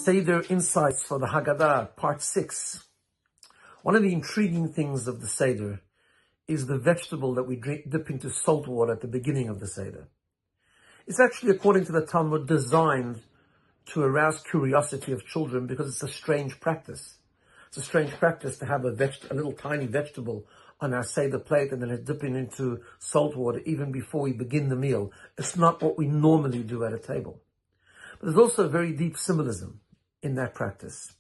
Seder Insights for the Haggadah, Part 6. One of the intriguing things of the Seder is the vegetable that we dip into salt water at the beginning of the Seder. It's actually, according to the Talmud, designed to arouse curiosity of children because it's a strange practice. It's a strange practice to have a little tiny vegetable on our Seder plate and then dip it into salt water even before we begin the meal. It's not what we normally do at a table. But there's also a very deep symbolism in that practice.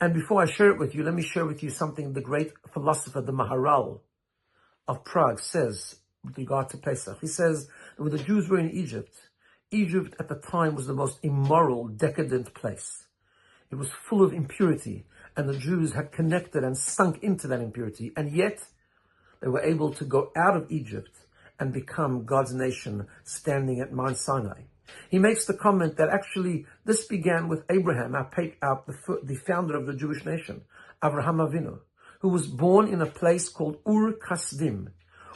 And before I share it with you, let me share with you something the great philosopher, the Maharal of Prague, says with regard to Pesach. He says that when the Jews were in Egypt, Egypt at the time was the most immoral, decadent place. It was full of impurity, and the Jews had connected and sunk into that impurity, and yet they were able to go out of Egypt and become God's nation standing at Mount Sinai. He makes the comment that actually this began with Abraham, the founder of the Jewish nation, Avraham Avinu, who was born in a place called Ur Kasdim.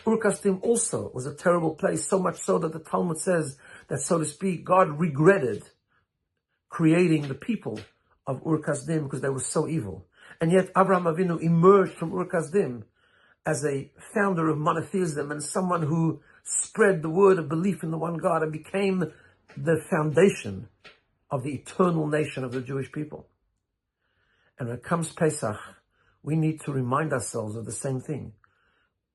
Ur Kasdim also was a terrible place, so much so that the Talmud says that, so to speak, God regretted creating the people of Ur Kasdim because they were so evil. And yet Avraham Avinu emerged from Ur Kasdim as a founder of monotheism and someone who spread the word of belief in the one God and became the foundation of the eternal nation of the Jewish people. And when it comes Pesach, we need to remind ourselves of the same thing.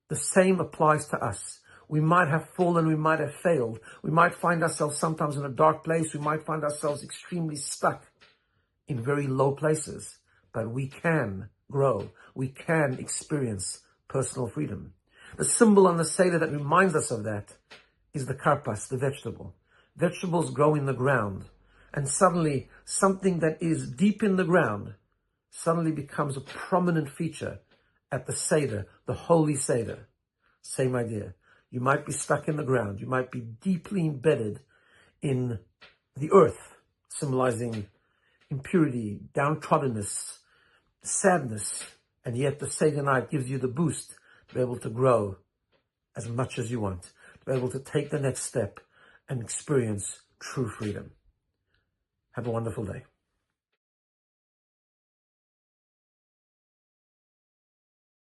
The same applies to us. We might have fallen, we might have failed. We might find ourselves sometimes in a dark place. We might find ourselves extremely stuck in very low places. But we can grow. We can experience personal freedom. The symbol on the Seder that reminds us of that is the karpas, the vegetable. Vegetables grow in the ground, and suddenly something that is deep in the ground suddenly becomes a prominent feature at the Seder, the Holy Seder. Same idea. You might be stuck in the ground. You might be deeply embedded in the earth, symbolizing impurity, downtroddenness, sadness, and yet the Seder night gives you the boost to be able to grow as much as you want, to be able to take the next step and experience true freedom. Have a wonderful day.